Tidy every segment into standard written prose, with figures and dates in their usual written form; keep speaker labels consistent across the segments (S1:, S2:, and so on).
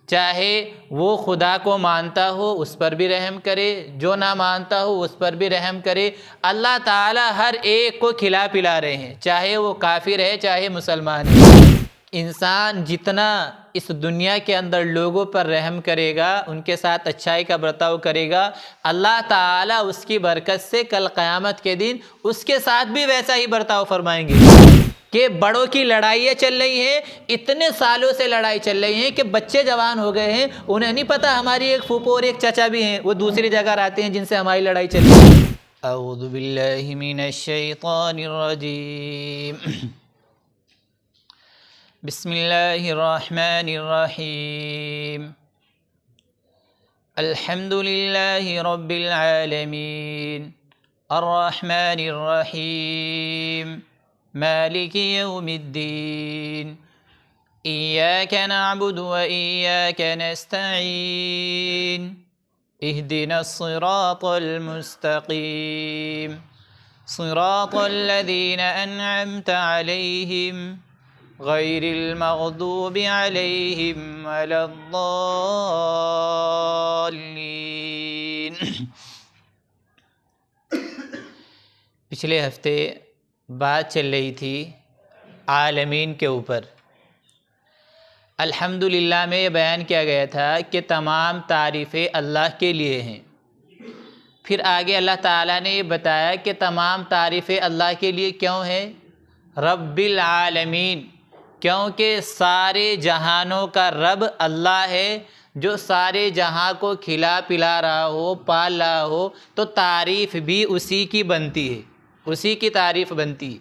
S1: چاہے وہ خدا کو مانتا ہو اس پر بھی رحم کرے، جو نہ مانتا ہو اس پر بھی رحم کرے۔ اللہ تعالیٰ ہر ایک کو کھلا پلا رہے ہیں، چاہے وہ کافر ہے چاہے مسلمان ہے۔ انسان جتنا اس دنیا کے اندر لوگوں پر رحم کرے گا، ان کے ساتھ اچھائی کا برتاؤ کرے گا، اللہ تعالیٰ اس کی برکت سے کل قیامت کے دن اس کے ساتھ بھی ویسا ہی برتاؤ فرمائیں گے۔ کہ بڑوں کی لڑائیاں چل رہی ہیں، اتنے سالوں سے لڑائی چل رہی ہیں کہ بچے جوان ہو گئے ہیں، انہیں نہیں پتہ ہماری ایک پھوپھو اور ایک چچا بھی ہیں، وہ دوسری جگہ رہتے ہیں جن سے ہماری لڑائی چل رہی ہے۔ اعوذ باللہ من الشیطان الرجیم، بسم اللہ الرحمن الرحیم، الحمد للہ رب العالمین، الرحمن الرحیم، مالک یوم الدین، ایاک نعبد و ایاک نستعین، اہدنا الصراط المستقیم، صراط الذین انعمت علیہم غیر المغضوب علیہم ولا الضالین۔ پچھلے ہفتے بات چل رہی تھی عالمین کے اوپر۔ الحمدللہ میں یہ بیان کیا گیا تھا کہ تمام تعریفیں اللہ کے لیے ہیں۔ پھر آگے اللہ تعالیٰ نے یہ بتایا کہ تمام تعریفیں اللہ کے لیے کیوں ہیں؟ رب العالمین، کیونکہ سارے جہانوں کا رب اللہ ہے، جو سارے جہاں کو کھلا پلا رہا ہو، پال رہا ہو، تو تعریف بھی اسی کی بنتی ہے، اسی کی تعریف بنتی ہے۔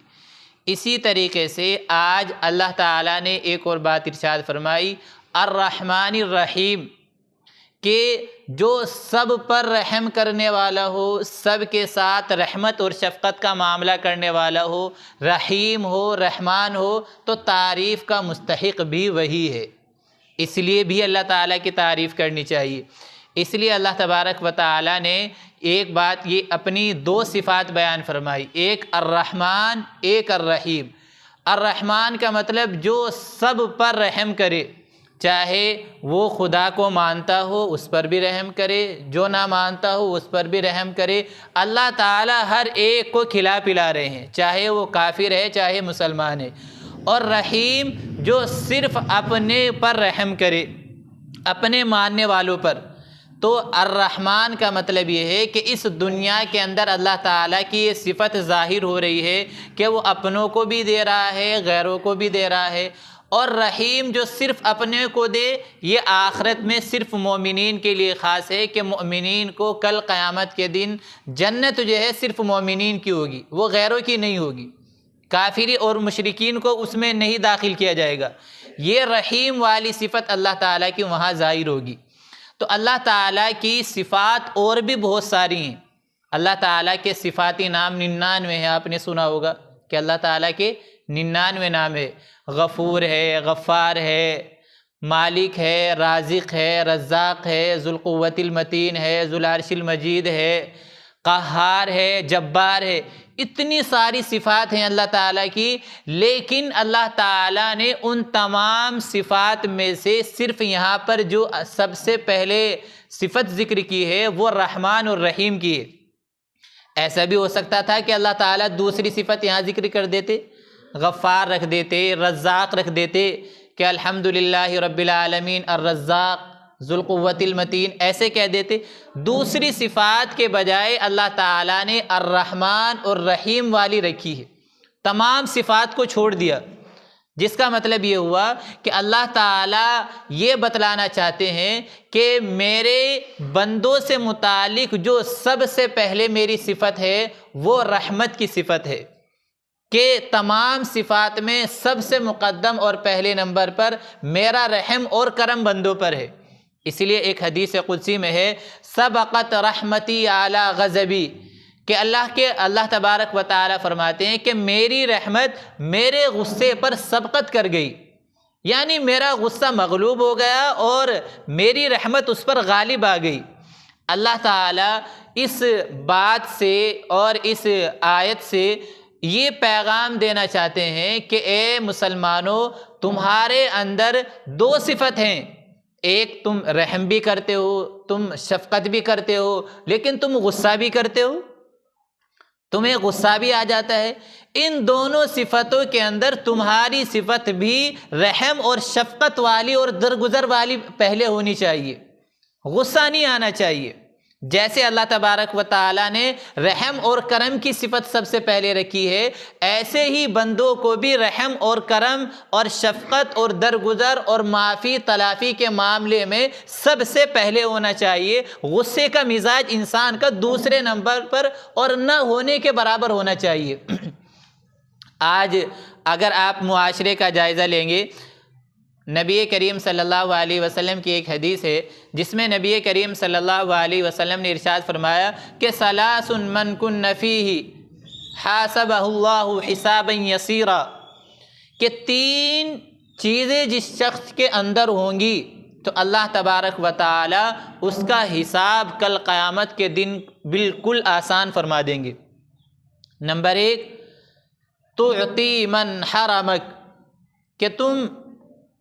S1: اسی طریقے سے آج اللہ تعالیٰ نے ایک اور بات ارشاد فرمائی، الرحمن الرحیم، کہ جو سب پر رحم کرنے والا ہو، سب کے ساتھ رحمت اور شفقت کا معاملہ کرنے والا ہو، رحیم ہو، رحمان ہو، تو تعریف کا مستحق بھی وہی ہے۔ اس لیے بھی اللہ تعالیٰ کی تعریف کرنی چاہیے۔ اس لیے اللہ تبارک و تعالیٰ نے ایک بات یہ اپنی دو صفات بیان فرمائی، ایک الرحمن، ایک الرحیم۔ الرحمن کا مطلب جو سب پر رحم کرے، چاہے وہ خدا کو مانتا ہو اس پر بھی رحم کرے، جو نہ مانتا ہو اس پر بھی رحم کرے۔ اللہ تعالیٰ ہر ایک کو کھلا پلا رہے ہیں، چاہے وہ کافر ہے چاہے مسلمان ہے۔ اور رحیم، جو صرف اپنے پر رحم کرے، اپنے ماننے والوں پر۔ تو الرحمن کا مطلب یہ ہے کہ اس دنیا کے اندر اللہ تعالیٰ کی یہ صفت ظاہر ہو رہی ہے کہ وہ اپنوں کو بھی دے رہا ہے، غیروں کو بھی دے رہا ہے۔ اور رحیم، جو صرف اپنے کو دے، یہ آخرت میں صرف مومنین کے لیے خاص ہے کہ مومنین کو کل قیامت کے دن جنت جو ہے صرف مومنین کی ہوگی، وہ غیروں کی نہیں ہوگی۔ کافری اور مشرکین کو اس میں نہیں داخل کیا جائے گا۔ یہ رحیم والی صفت اللہ تعالیٰ کی وہاں ظاہر ہوگی۔ تو اللہ تعالیٰ کی صفات اور بھی بہت ساری ہیں۔ اللہ تعالیٰ کے صفاتی نام 99 ہیں، آپ نے سنا ہوگا کہ اللہ تعالیٰ کے 99 نام ہے۔ غفور ہے، غفار ہے، مالک ہے، رازق ہے، رزاق ہے، ذو القوۃ المتین ہے، ذو العرش المجید ہے، قہار ہے، جبار ہے۔ اتنی ساری صفات ہیں اللہ تعالیٰ کی، لیکن اللہ تعالیٰ نے ان تمام صفات میں سے صرف یہاں پر جو سب سے پہلے صفت ذکر کی ہے وہ رحمان اور رحیم کی ہے۔ ایسا بھی ہو سکتا تھا کہ اللہ تعالیٰ دوسری صفت یہاں ذکر کر دیتے، غفار رکھ دیتے، رزاق رکھ دیتے، کہ الحمدللہ رب العالمین الرزاق ذو القوۃ المتین، ایسے کہہ دیتے۔ دوسری صفات کے بجائے اللہ تعالیٰ نے الرحمن اور رحیم والی رکھی ہے، تمام صفات کو چھوڑ دیا، جس کا مطلب یہ ہوا کہ اللہ تعالیٰ یہ بتلانا چاہتے ہیں کہ میرے بندوں سے متعلق جو سب سے پہلے میری صفت ہے وہ رحمت کی صفت ہے، کہ تمام صفات میں سب سے مقدم اور پہلے نمبر پر میرا رحم اور کرم بندوں پر ہے۔ اس لیے ایک حدیث قدسی میں ہے، سبقت رحمتی اعلی غضبی، کہ اللہ تبارک و تعالی فرماتے ہیں کہ میری رحمت میرے غصے پر سبقت کر گئی، یعنی میرا غصہ مغلوب ہو گیا اور میری رحمت اس پر غالب آ گئی۔ اللہ تعالیٰ اس بات سے اور اس آیت سے یہ پیغام دینا چاہتے ہیں کہ اے مسلمانوں، تمہارے اندر دو صفت ہیں، ایک تم رحم بھی کرتے ہو، تم شفقت بھی کرتے ہو، لیکن تم غصہ بھی کرتے ہو، تمہیں غصہ بھی آ جاتا ہے۔ ان دونوں صفتوں کے اندر تمہاری صفت بھی رحم اور شفقت والی اور درگزر والی پہلے ہونی چاہیے، غصہ نہیں آنا چاہیے۔ جیسے اللہ تبارک و تعالیٰ نے رحم اور کرم کی صفت سب سے پہلے رکھی ہے، ایسے ہی بندوں کو بھی رحم اور کرم اور شفقت اور درگزر اور معافی تلافی کے معاملے میں سب سے پہلے ہونا چاہیے۔ غصے کا مزاج انسان کا دوسرے نمبر پر اور نہ ہونے کے برابر ہونا چاہیے۔ آج اگر آپ معاشرے کا جائزہ لیں گے، نبی کریم صلی اللہ علیہ وسلم کی ایک حدیث ہے جس میں نبی کریم صلی اللہ علیہ وسلم نے ارشاد فرمایا کہ ثلاث من کن فیہ حاسبہ اللہ حسابا یسیرا، کہ 3 چیزیں جس شخص کے اندر ہوں گی تو اللہ تبارک و تعالی اس کا حساب کل قیامت کے دن بالکل آسان فرما دیں گے۔ نمبر 1، تعطی من حرمک، کہ تم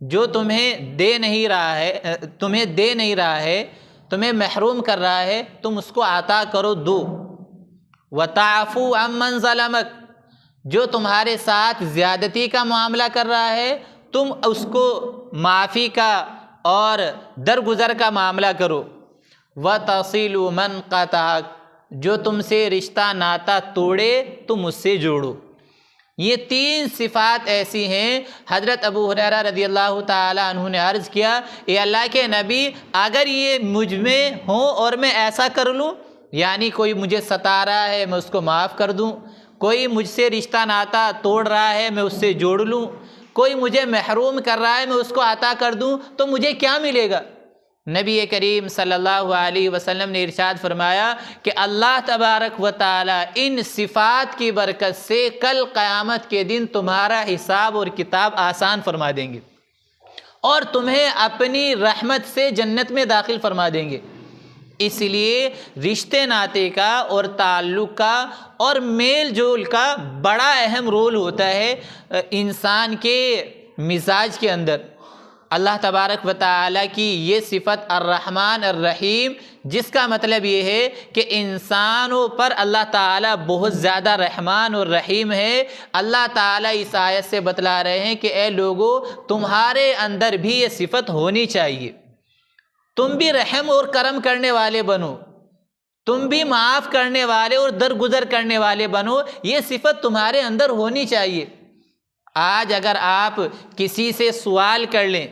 S1: جو تمہیں دے نہیں رہا ہے، تمہیں محروم کر رہا ہے، تم اس کو عطا کرو، دو۔ وتعفو عمن ظلمک، جو تمہارے ساتھ زیادتی کا معاملہ کر رہا ہے تم اس کو معافی کا اور درگزر کا معاملہ کرو۔ وتصل من قطعک، جو تم سے رشتہ ناتا توڑے تم اس سے جوڑو۔ یہ 3 صفات ایسی ہیں۔ حضرت ابو ہریرہ رضی اللہ تعالی عنہ نے عرض کیا، اے اللہ کے نبی، اگر یہ مجھ میں ہوں اور میں ایسا کر لوں، یعنی کوئی مجھے ستا رہا ہے میں اس کو معاف کر دوں، کوئی مجھ سے رشتہ ناتا توڑ رہا ہے میں اس سے جوڑ لوں، کوئی مجھے محروم کر رہا ہے میں اس کو عطا کر دوں، تو مجھے کیا ملے گا؟ نبی کریم صلی اللہ علیہ وسلم نے ارشاد فرمایا کہ اللہ تبارک و تعالی ان صفات کی برکت سے کل قیامت کے دن تمہارا حساب اور کتاب آسان فرما دیں گے اور تمہیں اپنی رحمت سے جنت میں داخل فرما دیں گے۔ اس لیے رشتے ناتے کا اور تعلق کا اور میل جول کا بڑا اہم رول ہوتا ہے انسان کے مزاج کے اندر۔ اللہ تبارک و تعالیٰ کی یہ صفت الرحمن الرحیم، جس کا مطلب یہ ہے کہ انسانوں پر اللہ تعالیٰ بہت زیادہ رحمان اور رحیم ہے۔ اللہ تعالیٰ اس آیت سے بتلا رہے ہیں کہ اے لوگو، تمہارے اندر بھی یہ صفت ہونی چاہیے، تم بھی رحم اور کرم کرنے والے بنو، تم بھی معاف کرنے والے اور درگزر کرنے والے بنو، یہ صفت تمہارے اندر ہونی چاہیے۔ آج اگر آپ کسی سے سوال کر لیں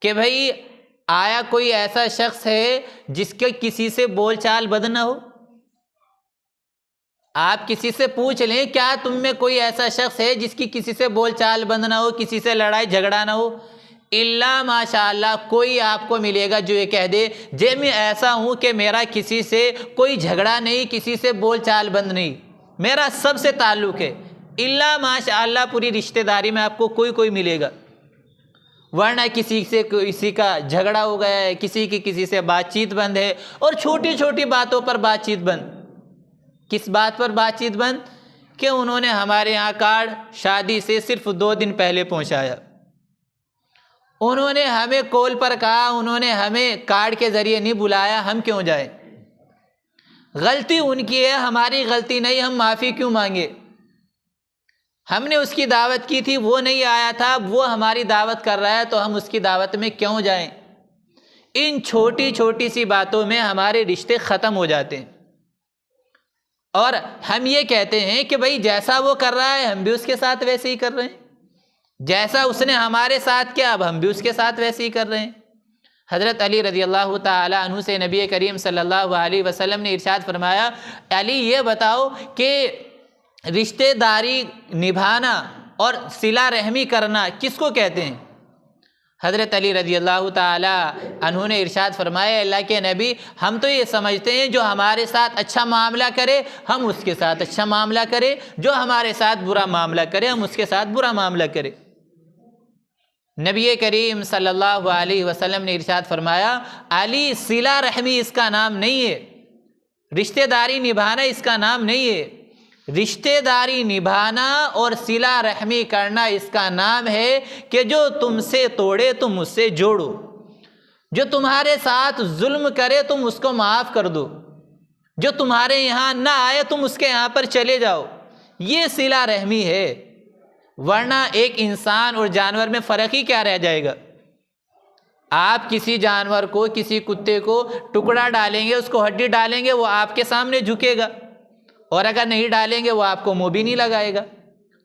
S1: کہ بھئی آیا کوئی ایسا شخص ہے جس کے کسی سے بول چال بد نہ ہو، آپ کسی سے پوچھ لیں کیا تم میں کوئی ایسا شخص ہے جس کی کسی سے بول چال بند نہ ہو، کسی سے لڑائی جھگڑا نہ ہو، الا ماشاء اللہ کوئی آپ کو ملے گا جو یہ کہہ دے جے میں ایسا ہوں کہ میرا کسی سے کوئی جھگڑا نہیں، کسی سے بول چال بند نہیں، میرا سب سے تعلق ہے، الا ماشاء اللہ پوری رشتہ داری میں آپ کو کوئی ملے گا، ورنہ کسی سے کسی کا جھگڑا ہو گیا ہے، کسی کی کسی سے بات چیت بند ہے، اور چھوٹی چھوٹی باتوں پر بات چیت بند۔ کس بات پر بات چیت بند؟ کہ انہوں نے ہمارے یہاں کارڈ شادی سے صرف 2 دن پہلے پہنچایا، انہوں نے ہمیں کال پر کہا، انہوں نے ہمیں کارڈ کے ذریعے نہیں بلایا، ہم کیوں جائیں؟ غلطی ان کی ہے، ہماری غلطی نہیں، ہم معافی کیوں مانگے؟ ہم نے اس کی دعوت کی تھی، وہ نہیں آیا تھا، وہ ہماری دعوت کر رہا ہے تو ہم اس کی دعوت میں کیوں جائیں؟ ان چھوٹی چھوٹی سی باتوں میں ہمارے رشتے ختم ہو جاتے ہیں، اور ہم یہ کہتے ہیں کہ بھئی جیسا وہ کر رہا ہے ہم بھی اس کے ساتھ ویسے ہی کر رہے ہیں، جیسا اس نے ہمارے ساتھ کیا اب ہم بھی اس کے ساتھ ویسے ہی کر رہے ہیں۔ حضرت علی رضی اللہ تعالی عنہ سے نبی کریم صلی اللہ علیہ وسلم نے ارشاد فرمایا، علی یہ بتاؤ کہ رشتہ داری نبھانا اور صلہ رحمی کرنا کس کو کہتے ہیں؟ حضرت علی رضی اللہ تعالی عنہ نے ارشاد فرمایا، اللہ کے نبی ہم تو یہ سمجھتے ہیں جو ہمارے ساتھ اچھا معاملہ کرے ہم اس کے ساتھ اچھا معاملہ کرے، جو ہمارے ساتھ برا معاملہ کرے ہم اس کے ساتھ برا معاملہ کرے۔ نبی کریم صلی اللہ علیہ وسلم نے ارشاد فرمایا، علی صلہ رحمی اس کا نام نہیں ہے، رشتہ داری نبھانا اس کا نام نہیں ہے، رشتہ داری نبھانا اور صلہ رحمی کرنا اس کا نام ہے کہ جو تم سے توڑے تم اس سے جوڑو۔ جو تمہارے ساتھ ظلم کرے تم اس کو معاف کر دو، جو تمہارے یہاں نہ آئے تم اس کے یہاں پر چلے جاؤ، یہ صلہ رحمی ہے۔ ورنہ ایک انسان اور جانور میں فرق ہی کیا رہ جائے گا؟ آپ کسی جانور کو، کسی کتے کو ٹکڑا ڈالیں گے، اس کو ہڈی ڈالیں گے، وہ آپ کے سامنے جھکے گا، اور اگر نہیں ڈالیں گے وہ آپ کو منہ بھی نہیں لگائے گا۔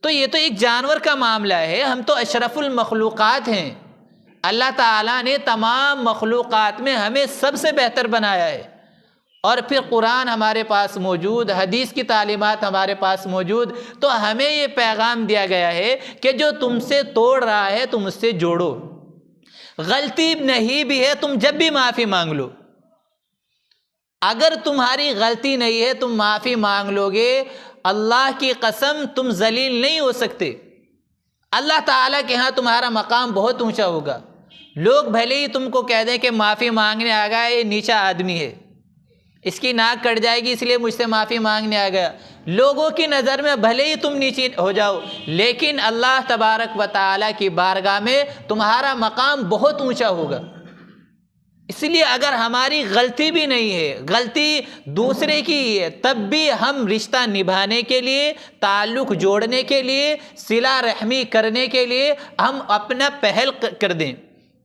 S1: تو یہ تو ایک جانور کا معاملہ ہے، ہم تو اشرف المخلوقات ہیں۔ اللہ تعالیٰ نے تمام مخلوقات میں ہمیں سب سے بہتر بنایا ہے، اور پھر قرآن ہمارے پاس موجود، حدیث کی تعلیمات ہمارے پاس موجود، تو ہمیں یہ پیغام دیا گیا ہے کہ جو تم سے توڑ رہا ہے تم اس سے جوڑو، غلطی نہیں بھی ہے تم جب بھی معافی مانگ لو۔ اگر تمہاری غلطی نہیں ہے تم معافی مانگ لو گے، اللہ کی قسم تم ذلیل نہیں ہو سکتے۔ اللہ تعالیٰ کے ہاں تمہارا مقام بہت اونچا ہوگا۔ لوگ بھلے ہی تم کو کہہ دیں کہ معافی مانگنے آ گیا، یہ نیچا آدمی ہے، اس کی ناک کٹ جائے گی اس لیے مجھ سے معافی مانگنے آ گیا، لوگوں کی نظر میں بھلے ہی تم نیچے ہو جاؤ، لیکن اللہ تبارک و تعالیٰ کی بارگاہ میں تمہارا مقام بہت اونچا ہوگا۔ اس لیے اگر ہماری غلطی بھی نہیں ہے، غلطی دوسرے کی ہی ہے، تب بھی ہم رشتہ نبھانے کے لیے، تعلق جوڑنے کے لیے، صلہ رحمی کرنے کے لیے ہم اپنا پہل کر دیں،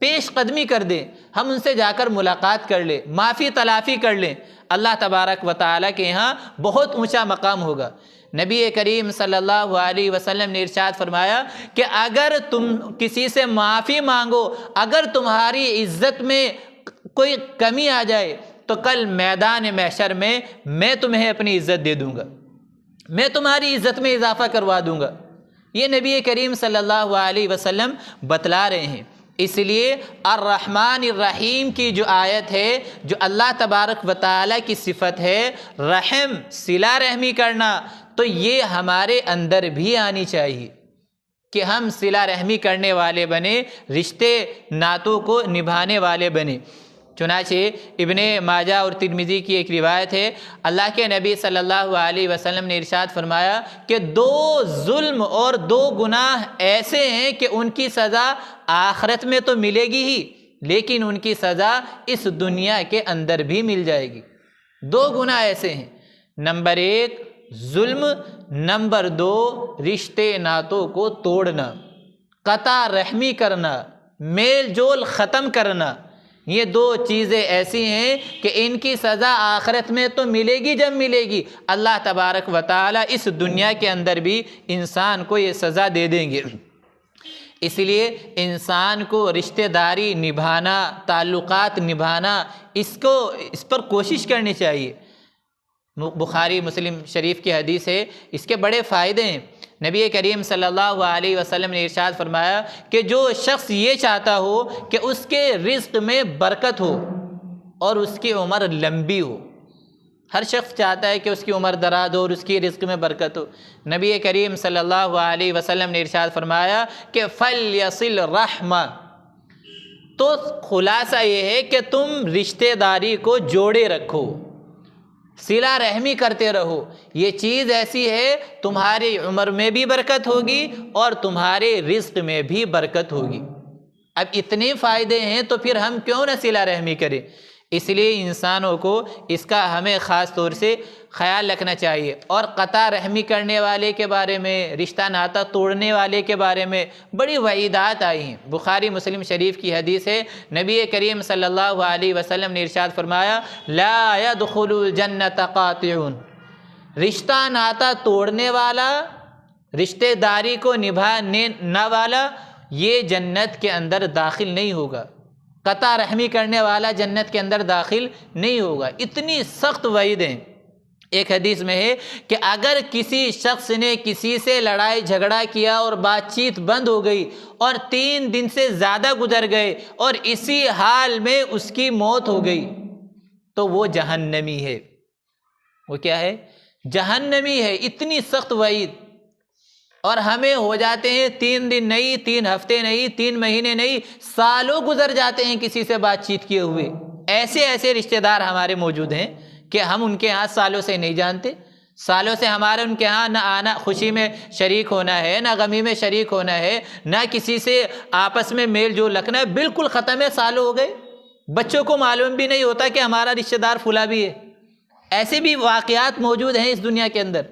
S1: پیش قدمی کر دیں، ہم ان سے جا کر ملاقات کر لیں، معافی تلافی کر لیں، اللہ تبارک و تعالیٰ کے یہاں بہت اونچا مقام ہوگا۔ نبی کریم صلی اللہ علیہ وسلم نے ارشاد فرمایا کہ اگر تم کسی سے معافی مانگو، اگر تمہاری عزت میں کوئی کمی آ جائے تو کل میدان محشر میں تمہیں اپنی عزت دے دوں گا، میں تمہاری عزت میں اضافہ کروا دوں گا۔ یہ نبی کریم صلی اللہ علیہ وسلم بتلا رہے ہیں۔ اس لیے الرحمن الرحیم کی جو آیت ہے، جو اللہ تبارک و تعالیٰ کی صفت ہے رحم، صلہ رحمی کرنا، تو یہ ہمارے اندر بھی آنی چاہیے کہ ہم صلہ رحمی کرنے والے بنے، رشتے ناتوں کو نبھانے والے بنے۔ چنانچہ ابن ماجہ اور ترمذی کی ایک روایت ہے، اللہ کے نبی صلی اللہ علیہ وسلم نے ارشاد فرمایا کہ دو ظلم اور دو گناہ ایسے ہیں کہ ان کی سزا آخرت میں تو ملے گی ہی، لیکن ان کی سزا اس دنیا کے اندر بھی مل جائے گی۔ دو گناہ ایسے ہیں، نمبر 1 ظلم، نمبر 2 رشتے ناتوں کو توڑنا، قطع رحمی کرنا، میل جول ختم کرنا۔ یہ دو چیزیں ایسی ہیں کہ ان کی سزا آخرت میں تو ملے گی، جب ملے گی اللہ تبارک و تعالیٰ اس دنیا کے اندر بھی انسان کو یہ سزا دے دیں گے۔ اس لیے انسان کو رشتہ داری نبھانا، تعلقات نبھانا، اس پر کوشش کرنی چاہیے۔ بخاری مسلم شریف کی حدیث ہے، اس کے بڑے فائدے ہیں۔ نبی کریم صلی اللہ علیہ وسلم نے ارشاد فرمایا کہ جو شخص یہ چاہتا ہو کہ اس کے رزق میں برکت ہو اور اس کی عمر لمبی ہو، ہر شخص چاہتا ہے کہ اس کی عمر دراز ہو اور اس کی رزق میں برکت ہو، نبی کریم صلی اللہ علیہ وسلم نے ارشاد فرمایا کہ فَلْيَصِلْ رَحْمَ، تو خلاصہ یہ ہے کہ تم رشتہ داری کو جوڑے رکھو، صلہ رحمی کرتے رہو۔ یہ چیز ایسی ہے تمہاری عمر میں بھی برکت ہوگی اور تمہارے رزق میں بھی برکت ہوگی۔ اب اتنے فائدے ہیں تو پھر ہم کیوں نہ صلہ رحمی کریں؟ اس لیے انسانوں کو اس کا ہمیں خاص طور سے خیال رکھنا چاہیے۔ اور قطع رحمی کرنے والے کے بارے میں، رشتہ ناتا توڑنے والے کے بارے میں بڑی وعیدات آئی ہیں۔ بخاری مسلم شریف کی حدیث ہے، نبی کریم صلی اللہ علیہ وسلم نے ارشاد فرمایا لا يدخل الجنۃ قاطع، رشتہ ناتا توڑنے والا، رشتہ داری کو نبھانے نہ والا، یہ جنت کے اندر داخل نہیں ہوگا۔ قطع رحمی کرنے والا جنت کے اندر داخل نہیں ہوگا۔ اتنی سخت وعیدیں۔ ایک حدیث میں ہے کہ اگر کسی شخص نے کسی سے لڑائی جھگڑا کیا اور بات چیت بند ہو گئی اور 3 دن سے زیادہ گزر گئے اور اسی حال میں اس کی موت ہو گئی تو وہ جہنمی ہے۔ وہ کیا ہے؟ جہنمی ہے۔ اتنی سخت وعید۔ اور ہمیں ہو جاتے ہیں 3 دن نہیں، 3 ہفتے نہیں، 3 مہینے نہیں، سالوں گزر جاتے ہیں کسی سے بات چیت کیے ہوئے۔ ایسے رشتہ دار ہمارے موجود ہیں کہ ہم ان کے ہاں سالوں سے نہیں جانتے، سالوں سے ہمارے ان کے ہاں نہ آنا، خوشی میں شریک ہونا ہے، نہ غمی میں شریک ہونا ہے، نہ کسی سے آپس میں میل جول رکھنا ہے، بالکل ختم ہے، سالوں ہو گئے، بچوں کو معلوم بھی نہیں ہوتا کہ ہمارا رشتہ دار فلاں بھی ہے۔ ایسے بھی واقعات موجود ہیں اس دنیا کے اندر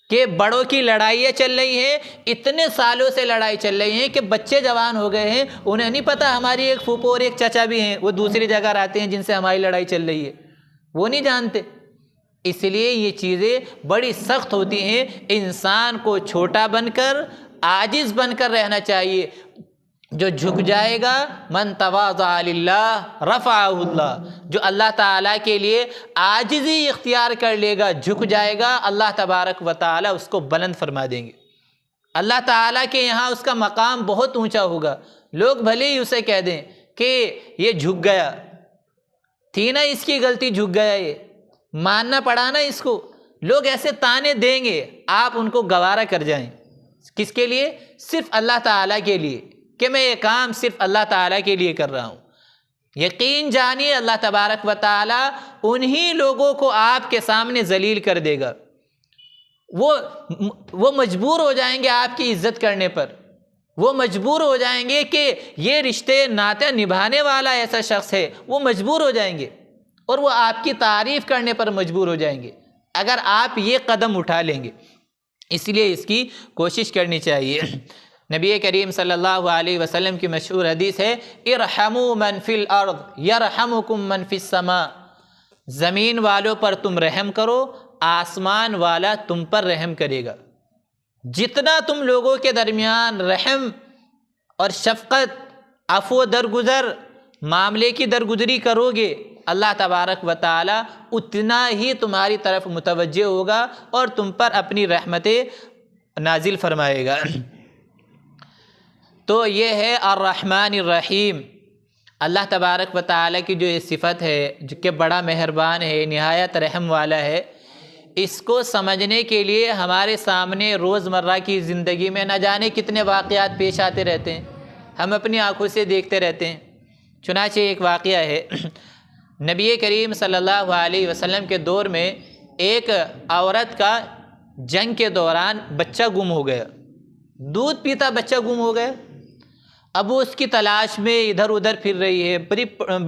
S1: کہ بڑوں کی لڑائیاں چل رہی ہیں، اتنے سالوں سے لڑائی چل رہی ہیں کہ بچے جوان ہو گئے ہیں، انہیں نہیں پتہ ہماری ایک پھوپھو اور ایک چچا بھی ہیں، وہ دوسری جگہ رہتے ہیں جن سے ہماری لڑائی چل رہی ہے، وہ نہیں جانتے۔ اس لیے یہ چیزیں بڑی سخت ہوتی ہیں۔ انسان کو چھوٹا بن کر، عاجز بن کر رہنا چاہیے۔ جو جھک جائے گا، من تواضع للہ رفعہ اللہ، جو اللہ تعالیٰ کے لیے عاجزی اختیار کر لے گا، جھک جائے گا، اللہ تبارک و تعالیٰ اس کو بلند فرما دیں گے۔ اللہ تعالیٰ کے یہاں اس کا مقام بہت اونچا ہوگا۔ لوگ بھلے ہی اسے کہہ دیں کہ یہ جھک گیا، تھی نا اس کی غلطی، جھک گیا، یہ ماننا پڑا نا اس کو، لوگ ایسے طعنے دیں گے، آپ ان کو گوارا کر جائیں۔ کس کے لیے؟ صرف اللہ تعالیٰ کے لیے، کہ میں یہ کام صرف اللہ تعالیٰ کے لیے کر رہا ہوں۔ یقین جانیے اللہ تبارک و تعالیٰ انہی لوگوں کو آپ کے سامنے ذلیل کر دے گا، وہ مجبور ہو جائیں گے آپ کی عزت کرنے پر، وہ مجبور ہو جائیں گے کہ یہ رشتے ناطے نبھانے والا ایسا شخص ہے، وہ مجبور ہو جائیں گے اور وہ آپ کی تعریف کرنے پر مجبور ہو جائیں گے اگر آپ یہ قدم اٹھا لیں گے۔ اس لیے اس کی کوشش کرنی چاہیے۔ نبی کریم صلی اللہ علیہ وسلم کی مشہور حدیث ہے، ارحموا من فی الارض یرحمکم من فی السماء، زمین والوں پر تم رحم کرو، آسمان والا تم پر رحم کرے گا۔ جتنا تم لوگوں کے درمیان رحم اور شفقت، عفو و درگزر، معاملے کی درگزری کرو گے، اللہ تبارک و تعالی اتنا ہی تمہاری طرف متوجہ ہوگا اور تم پر اپنی رحمتیں نازل فرمائے گا۔ تو یہ ہے الرحمن الرحیم، اللہ تبارک و تعالی کی جو یہ صفت ہے، جو کہ بڑا مہربان ہے، نہایت رحم والا ہے، اس کو سمجھنے کے لیے ہمارے سامنے روزمرہ کی زندگی میں نہ جانے کتنے واقعات پیش آتے رہتے ہیں، ہم اپنی آنکھوں سے دیکھتے رہتے ہیں۔ چنانچہ ایک واقعہ ہے، نبی کریم صلی اللہ علیہ وسلم کے دور میں ایک عورت کا جنگ کے دوران بچہ گم ہو گیا، دودھ پیتا بچہ گم ہو گیا۔ اب وہ اس کی تلاش میں ادھر ادھر پھر رہی ہے،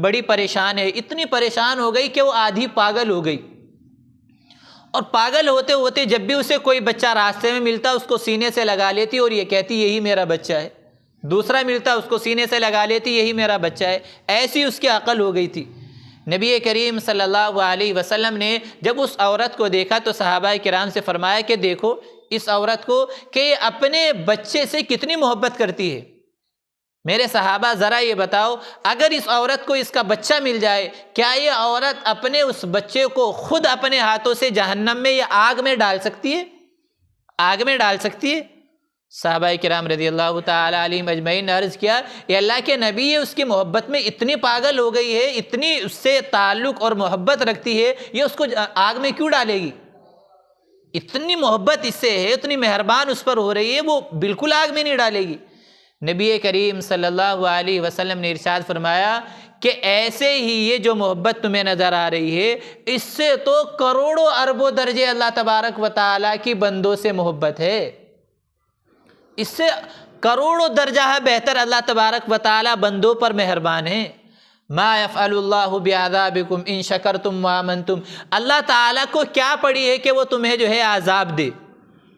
S1: بڑی پریشان ہے، اتنی پریشان ہو گئی کہ وہ آدھی پاگل ہو گئی، اور پاگل ہوتے ہوتے جب بھی اسے کوئی بچہ راستے میں ملتا اس کو سینے سے لگا لیتی اور یہ کہتی یہی میرا بچہ ہے، دوسرا ملتا اس کو سینے سے لگا لیتی یہی میرا بچہ ہے، ایسی اس کی عقل ہو گئی تھی۔ نبی کریم صلی اللہ علیہ وسلم نے جب اس عورت کو دیکھا تو صحابہ کرام سے فرمایا کہ دیکھو اس عورت کو کہ یہ اپنے بچے سے کتنی محبت کرتی ہے۔ میرے صحابہ ذرا یہ بتاؤ، اگر اس عورت کو اس کا بچہ مل جائے، کیا یہ عورت اپنے اس بچے کو خود اپنے ہاتھوں سے جہنم میں یا آگ میں ڈال سکتی ہے؟ آگ میں ڈال سکتی ہے؟ صحابہ کرام رضی اللہ تعالی علیہم اجمعین نے عرض کیا، یہ اللہ کے نبی، یہ اس کی محبت میں اتنی پاگل ہو گئی ہے، اتنی اس سے تعلق اور محبت رکھتی ہے، یہ اس کو آگ میں کیوں ڈالے گی؟ اتنی محبت اس سے ہے، اتنی مہربان اس پر ہو رہی ہے، وہ بالکل آگ میں نہیں ڈالے گی۔ نبی کریم صلی اللہ علیہ وسلم نے ارشاد فرمایا کہ ایسے ہی یہ جو محبت تمہیں نظر آ رہی ہے، اس سے تو کروڑوں اربوں درجے اللہ تبارک و تعالیٰ کی بندوں سے محبت ہے، اس سے کروڑوں درجہ بہتر اللہ تبارک و تعالیٰ بندوں پر مہربان ہیں۔ ما یفعل اللہ بعذابکم ان شکرتم وآمنتم، اللہ تعالیٰ کو کیا پڑی ہے کہ وہ تمہیں جو ہے عذاب دے،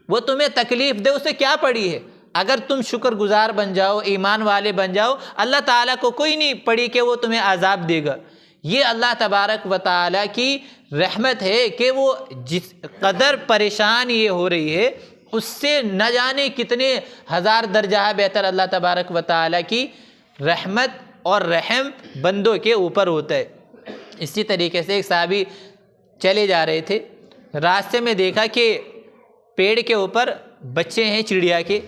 S1: وہ تمہیں تکلیف دے، اسے کیا پڑی ہے؟ اگر تم شکر گزار بن جاؤ، ایمان والے بن جاؤ، اللہ تعالیٰ کو کوئی نہیں پڑی کہ وہ تمہیں عذاب دے گا۔ یہ اللہ تبارک و تعالیٰ کی رحمت ہے کہ وہ جس قدر پریشان یہ ہو رہی ہے، اس سے نہ جانے کتنے ہزار درجہ بہتر اللہ تبارک و تعالیٰ کی رحمت اور رحم بندوں کے اوپر ہوتا ہے۔ اسی طریقے سے ایک صحابی چلے جا رہے تھے، راستے میں دیکھا کہ پیڑ کے اوپر بچے ہیں چڑیا کے،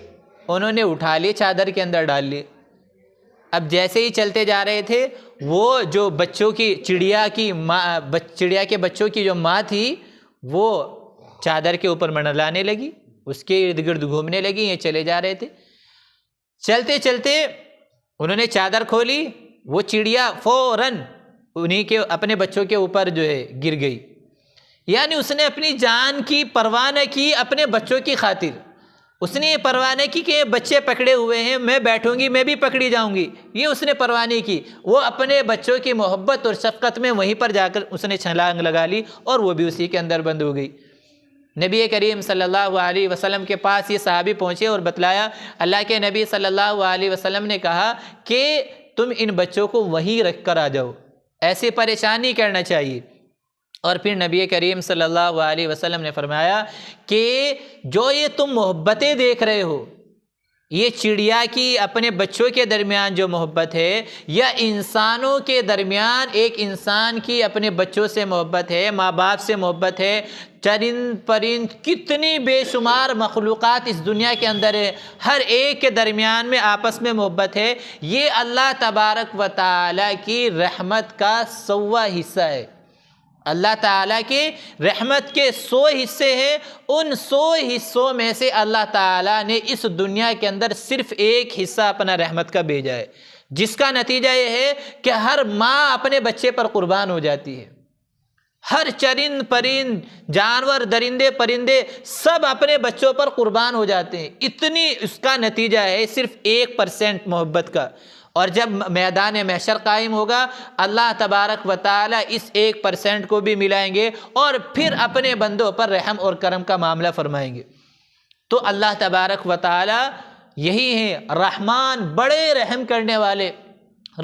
S1: انہوں نے اٹھا لیے، چادر کے اندر ڈال لیے۔ اب جیسے ہی چلتے جا رہے تھے، وہ جو بچوں کی چڑیا کے بچوں کی جو ماں تھی، وہ چادر کے اوپر منڈلانے لگی، اس کے ارد گرد گھومنے لگی، یہ چلے جا رہے تھے۔ چلتے چلتے انہوں نے چادر کھولی، وہ چڑیا فوراً انہی کے اپنے بچوں کے اوپر جو ہے گر گئی، یعنی اس نے اپنی جان کی پرواہ نہ کی اپنے بچوں کی خاطر، اس نے یہ پرواہ نہیں کی کہ یہ بچے پکڑے ہوئے ہیں، میں بیٹھوں گی میں بھی پکڑی جاؤں گی، یہ اس نے پرواہ نہیں کی۔ وہ اپنے بچوں کی محبت اور شفقت میں وہیں پر جا کر اس نے چھلانگ لگا لی اور وہ بھی اسی کے اندر بند ہو گئی۔ نبی کریم صلی اللہ علیہ وسلم کے پاس یہ صحابی پہنچے اور بتلایا، اللہ کے نبی صلی اللہ علیہ وسلم نے کہا کہ تم ان بچوں کو وہیں رکھ کر آ جاؤ، ایسے پریشان نہیں کرنا چاہیے۔ اور پھر نبی کریم صلی اللہ علیہ وسلم نے فرمایا کہ جو یہ تم محبتیں دیکھ رہے ہو، یہ چڑیا کی اپنے بچوں کے درمیان جو محبت ہے، یا انسانوں کے درمیان ایک انسان کی اپنے بچوں سے محبت ہے، ماں باپ سے محبت ہے، چرند پرند کتنی بے شمار مخلوقات اس دنیا کے اندر ہے، ہر ایک کے درمیان میں آپس میں محبت ہے، یہ اللہ تبارک و تعالیٰ کی رحمت کا 100واں حصہ ہے۔ اللہ تعالیٰ کی رحمت کے 100 حصے ہیں، ان 100 حصوں میں سے اللہ تعالیٰ نے اس دنیا کے اندر صرف ایک حصہ اپنا رحمت کا بھیجا ہے، جس کا نتیجہ یہ ہے کہ ہر ماں اپنے بچے پر قربان ہو جاتی ہے، ہر چرند پرند جانور درندے پرندے سب اپنے بچوں پر قربان ہو جاتے ہیں، اتنی اس کا نتیجہ ہے صرف 1% محبت کا۔ اور جب میدان محشر قائم ہوگا، اللہ تبارک و تعالیٰ اس 1% کو بھی ملائیں گے اور پھر اپنے بندوں پر رحم اور کرم کا معاملہ فرمائیں گے۔ تو اللہ تبارک و تعالیٰ یہی ہیں رحمان، بڑے رحم کرنے والے،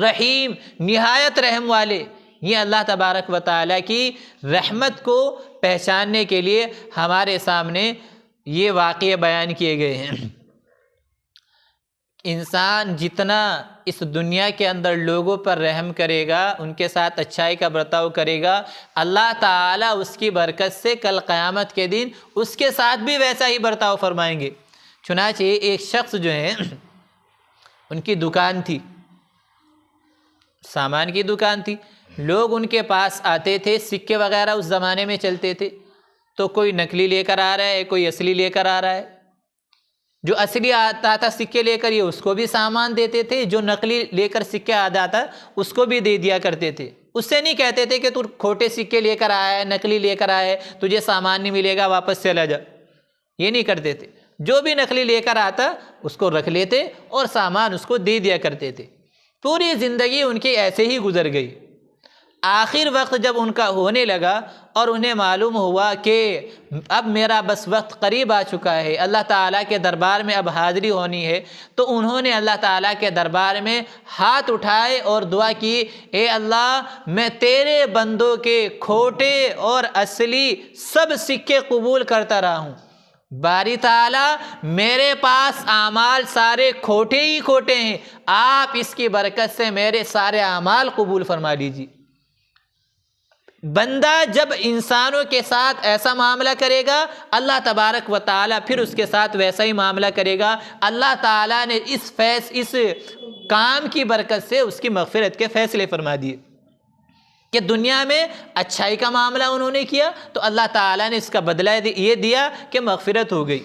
S1: رحیم نہایت رحم والے۔ یہ اللہ تبارک و تعالیٰ کی رحمت کو پہچاننے کے لیے ہمارے سامنے یہ واقعے بیان کیے گئے ہیں۔ انسان جتنا اس دنیا کے اندر لوگوں پر رحم کرے گا، ان کے ساتھ اچھائی کا برتاؤ کرے گا، اللہ تعالیٰ اس کی برکت سے کل قیامت کے دن اس کے ساتھ بھی ویسا ہی برتاؤ فرمائیں گے۔ چنانچہ ایک شخص جو ہے، ان کی دکان تھی، سامان کی دکان تھی، لوگ ان کے پاس آتے تھے، سکے وغیرہ اس زمانے میں چلتے تھے، تو کوئی نقلی لے کر آ رہا ہے، کوئی اصلی لے کر آ رہا ہے۔ جو اصلی آتا تھا سکے لے کر، یہ اس کو بھی سامان دیتے تھے، جو نقلی لے کر سکے آ جاتا اس کو بھی دے دیا کرتے تھے۔ اس سے نہیں کہتے تھے کہ تو کھوٹے سکے لے کر آیا ہے، نقلی لے کر آیا ہے، تجھے سامان نہیں ملے گا، واپس چلا جا، یہ نہیں کرتے تھے۔ جو بھی نقلی لے کر آتا اس کو رکھ لیتے اور سامان اس کو دے دیا کرتے تھے۔ پوری زندگی ان کی ایسے ہی گزر گئی۔ آخر وقت جب ان کا ہونے لگا اور انہیں معلوم ہوا کہ اب میرا بس وقت قریب آ چکا ہے، اللہ تعالیٰ کے دربار میں اب حاضری ہونی ہے، تو انہوں نے اللہ تعالیٰ کے دربار میں ہاتھ اٹھائے اور دعا کی، اے اللہ میں تیرے بندوں کے کھوٹے اور اصلی سب سکے قبول کرتا رہا ہوں، باری تعالیٰ میرے پاس اعمال سارے کھوٹے ہی کھوٹے ہیں، آپ اس کی برکت سے میرے سارے اعمال قبول فرما لیجیے۔ بندہ جب انسانوں کے ساتھ ایسا معاملہ کرے گا، اللہ تبارک و تعالیٰ پھر اس کے ساتھ ویسا ہی معاملہ کرے گا۔ اللہ تعالیٰ نے اس کام کی برکت سے اس کی مغفرت کے فیصلے فرما دیے کہ دنیا میں اچھائی کا معاملہ انہوں نے کیا تو اللہ تعالیٰ نے اس کا بدلہ یہ دیا کہ مغفرت ہو گئی۔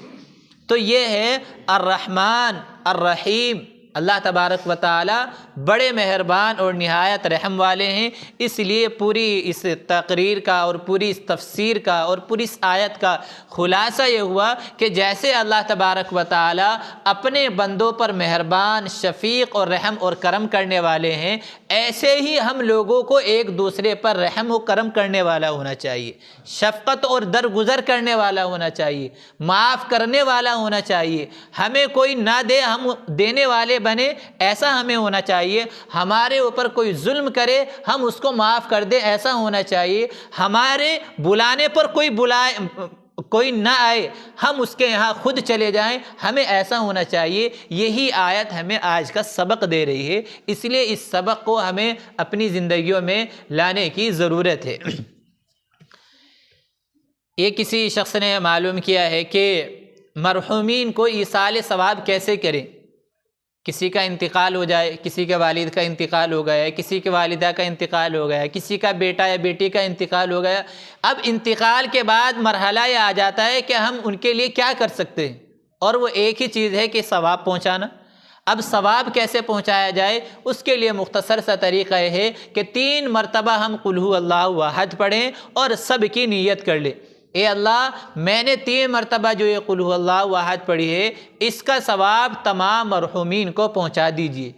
S1: تو یہ ہے الرحمن الرحیم، اللہ تبارک و تعالیٰ بڑے مہربان اور نہایت رحم والے ہیں۔ اس لیے پوری اس تقریر کا اور پوری اس تفسیر کا اور پوری اس آیت کا خلاصہ یہ ہوا کہ جیسے اللہ تبارک و تعالیٰ اپنے بندوں پر مہربان، شفیق اور رحم اور کرم کرنے والے ہیں، ایسے ہی ہم لوگوں کو ایک دوسرے پر رحم و کرم کرنے والا ہونا چاہیے، شفقت اور درگزر کرنے والا ہونا چاہیے، معاف کرنے والا ہونا چاہیے۔ ہمیں کوئی نہ دے ہم دینے والے بنے، ایسا ہمیں ہونا چاہیے۔ ہمارے اوپر کوئی ظلم کرے ہم اس کو معاف کر دیں، ایسا ہونا چاہیے۔ ہمارے بلانے پر کوئی نہ آئے ہم اس کے یہاں خود چلے جائیں، ہمیں ایسا ہونا چاہیے۔ یہی آیت ہمیں آج کا سبق دے رہی ہے، اس لیے اس سبق کو ہمیں اپنی زندگیوں میں لانے کی ضرورت ہے۔ یہ کسی شخص نے معلوم کیا ہے کہ مرحومین کو ایصال ثواب کیسے کریں۔ کسی کا انتقال ہو جائے، کسی کے والد کا انتقال ہو گیا ہے، کسی کے والدہ کا انتقال ہو گیا ہے، کسی کا بیٹا یا بیٹی کا انتقال ہو گیا، اب انتقال کے بعد مرحلہ یہ آ جاتا ہے کہ ہم ان کے لیے کیا کر سکتے ہیں، اور وہ ایک ہی چیز ہے کہ ثواب پہنچانا۔ اب ثواب کیسے پہنچایا جائے، اس کے لیے مختصر سا طریقہ یہ ہے کہ 3 مرتبہ ہم قل هو اللہ احد پڑھیں اور سب کی نیت کر لیں۔ اے اللہ میں نے 3 مرتبہ جو یہ قل هو اللہ احد پڑھی ہے اس کا ثواب تمام مرحومین کو پہنچا دیجیے۔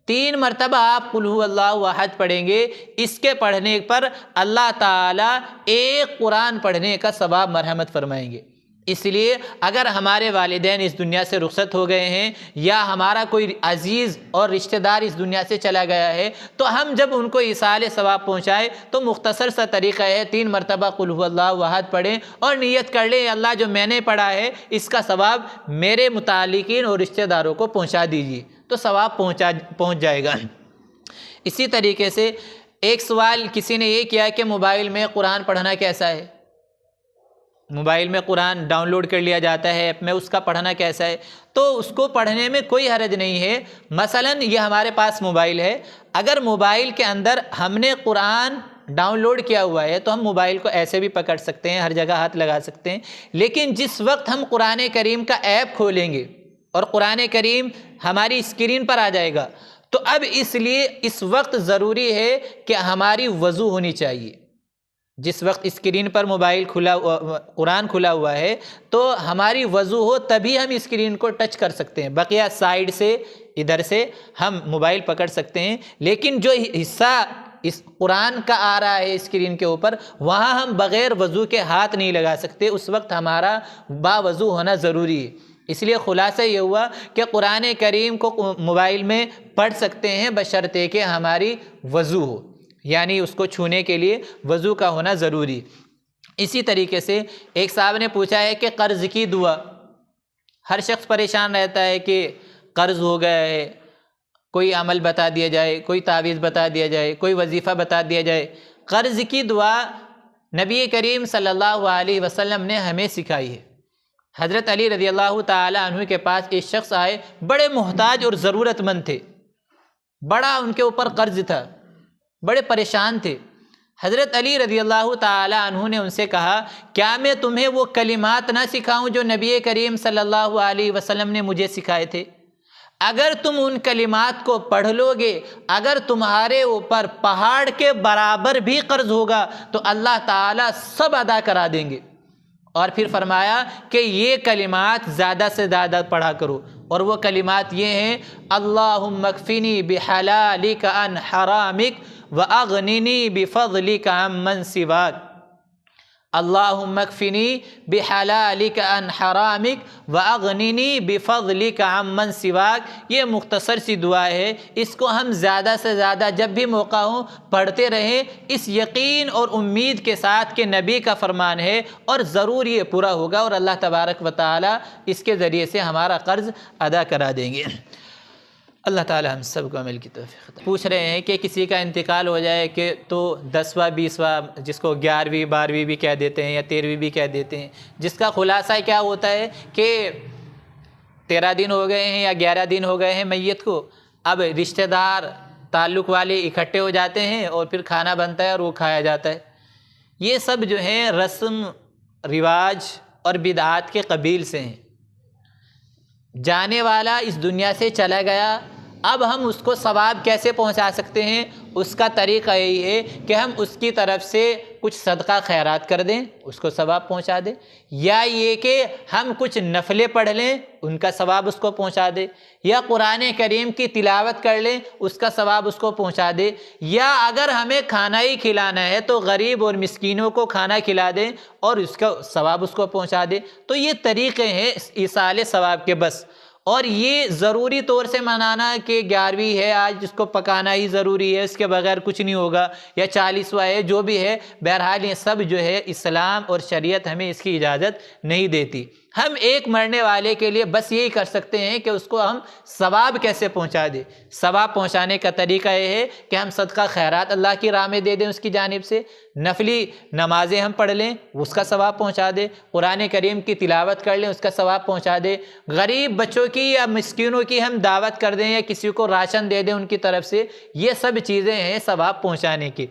S1: 3 مرتبہ آپ قل هو اللہ احد پڑھیں گے، اس کے پڑھنے پر اللہ تعالیٰ ایک قرآن پڑھنے کا ثواب مرحمت فرمائیں گے۔ اس لیے اگر ہمارے والدین اس دنیا سے رخصت ہو گئے ہیں یا ہمارا کوئی عزیز اور رشتہ دار اس دنیا سے چلا گیا ہے تو ہم جب ان کو ایصال ثواب پہنچائے تو مختصر سا طریقہ ہے 3 مرتبہ قل هو اللہ احد پڑھیں اور نیت کر لیں اللہ جو میں نے پڑھا ہے اس کا ثواب میرے متعلقین اور رشتہ داروں کو پہنچا دیجیے، تو ثواب پہنچ جائے گا۔ اسی طریقے سے ایک سوال کسی نے یہ کیا کہ موبائل میں قرآن پڑھنا کیسا ہے؟ موبائل میں قرآن ڈاؤن لوڈ کر لیا جاتا ہے ایپ میں، اس کا پڑھنا کیسا ہے؟ تو اس کو پڑھنے میں کوئی حرج نہیں ہے۔ مثلاً یہ ہمارے پاس موبائل ہے، اگر موبائل کے اندر ہم نے قرآن ڈاؤن لوڈ کیا ہوا ہے تو ہم موبائل کو ایسے بھی پکڑ سکتے ہیں، ہر جگہ ہاتھ لگا سکتے ہیں، لیکن جس وقت ہم قرآن کریم کا ایپ کھولیں گے اور قرآن کریم ہماری اسکرین پر آ جائے گا تو اب اس لیے اس وقت ضروری ہے کہ ہماری وضو ہونی چاہیے۔ جس وقت اسکرین پر موبائل قرآن کھلا ہوا ہے تو ہماری وضو ہو تبھی ہم اسکرین کو ٹچ کر سکتے ہیں، بقیہ سائیڈ سے ادھر سے ہم موبائل پکڑ سکتے ہیں، لیکن جو حصہ اس قرآن کا آ رہا ہے اسکرین کے اوپر وہاں ہم بغیر وضو کے ہاتھ نہیں لگا سکتے، اس وقت ہمارا باوضو ہونا ضروری ہے۔ اس لیے خلاصہ یہ ہوا کہ قرآن کریم کو موبائل میں پڑھ سکتے ہیں بشرطے کہ ہماری وضو ہو، یعنی اس کو چھونے کے لیے وضو کا ہونا ضروری۔ اسی طریقے سے ایک صاحب نے پوچھا ہے کہ قرض کی دعا، ہر شخص پریشان رہتا ہے کہ قرض ہو گیا ہے، کوئی عمل بتا دیا جائے، کوئی تعویذ بتا دیا جائے، کوئی وظیفہ بتا دیا جائے۔ قرض کی دعا نبی کریم صلی اللہ علیہ وسلم نے ہمیں سکھائی ہے۔ حضرت علی رضی اللہ تعالی عنہ کے پاس ایک شخص آئے، بڑے محتاج اور ضرورت مند تھے، بڑا ان کے اوپر قرض تھا، بڑے پریشان تھے۔ حضرت علی رضی اللہ تعالی عنہ نے ان سے کہا کیا میں تمہیں وہ کلمات نہ سکھاؤں جو نبی کریم صلی اللہ علیہ وسلم نے مجھے سکھائے تھے؟ اگر تم ان کلمات کو پڑھ لو گے، اگر تمہارے اوپر پہاڑ کے برابر بھی قرض ہوگا تو اللہ تعالیٰ سب ادا کرا دیں گے۔ اور پھر فرمایا کہ یہ کلمات زیادہ سے زیادہ پڑھا کرو، اور وہ کلمات یہ ہیں اللہم اکفنی بحلالک عن حرامک واغننی بفضلک عمن سواک، اللہم اکفنی بحلالک عن حرامک واغننی بفضلک عمن سواک۔ یہ مختصر سی دعا ہے، اس کو ہم زیادہ سے زیادہ جب بھی موقع ہو پڑھتے رہیں، اس یقین اور امید کے ساتھ کہ نبی کا فرمان ہے اور ضرور یہ پورا ہوگا اور اللہ تبارک و تعالی اس کے ذریعے سے ہمارا قرض ادا کرا دیں گے۔ اللہ تعالی ہم سب کو عمل کی توفیق عطا۔ پوچھ رہے ہیں کہ کسی کا انتقال ہو جائے کہ تو 10واں 20واں جس کو 11ویں 12ویں بھی کہہ دیتے ہیں یا 13ویں بھی کہہ دیتے ہیں، جس کا خلاصہ کیا ہوتا ہے کہ 13 دن ہو گئے ہیں یا 11 دن ہو گئے ہیں میت کو، اب رشتہ دار تعلق والے اکٹھے ہو جاتے ہیں اور پھر کھانا بنتا ہے اور وہ کھایا جاتا ہے۔ یہ سب جو ہیں رسم رواج اور بدعات کے قبیل سے ہیں۔ جانے والا اس دنیا سے چلا گیا، اب ہم اس کو ثواب کیسے پہنچا سکتے ہیں؟ اس کا طریقہ یہی ہے کہ ہم اس کی طرف سے کچھ صدقہ خیرات کر دیں، اس کو ثواب پہنچا دیں، یا یہ کہ ہم کچھ نفلیں پڑھ لیں، ان کا ثواب اس کو پہنچا دے، یا قرآن کریم کی تلاوت کر لیں، اس کا ثواب اس کو پہنچا دے، یا اگر ہمیں کھانا ہی کھلانا ہے تو غریب اور مسکینوں کو کھانا کھلا دیں اور اس کا ثواب اس کو پہنچا دے۔ تو یہ طریقے ہیں ایصال ثواب کے بس، اور یہ ضروری طور سے منانا کہ 11ویں ہے آج اس کو پکانا ہی ضروری ہے، اس کے بغیر کچھ نہیں ہوگا، یا 40واں ہے، جو بھی ہے، بہرحال یہ سب جو ہے اسلام اور شریعت ہمیں اس کی اجازت نہیں دیتی۔ ہم ایک مرنے والے کے لیے بس یہی کر سکتے ہیں کہ اس کو ہم ثواب کیسے پہنچا دیں۔ ثواب پہنچانے کا طریقہ یہ ہے کہ ہم صدقہ خیرات اللہ کی راہ میں دے دیں اس کی جانب سے، نفلی نمازیں ہم پڑھ لیں، اس کا ثواب پہنچا دیں، قرآن کریم کی تلاوت کر لیں، اس کا ثواب پہنچا دیں، غریب بچوں کی یا مسکینوں کی ہم دعوت کر دیں یا کسی کو راشن دے دیں ان کی طرف سے، یہ سب چیزیں ہیں ثواب پہنچانے کی۔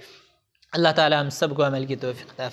S1: اللہ تعالی ہم سب کو عمل کی توفیق عطا فرمائے۔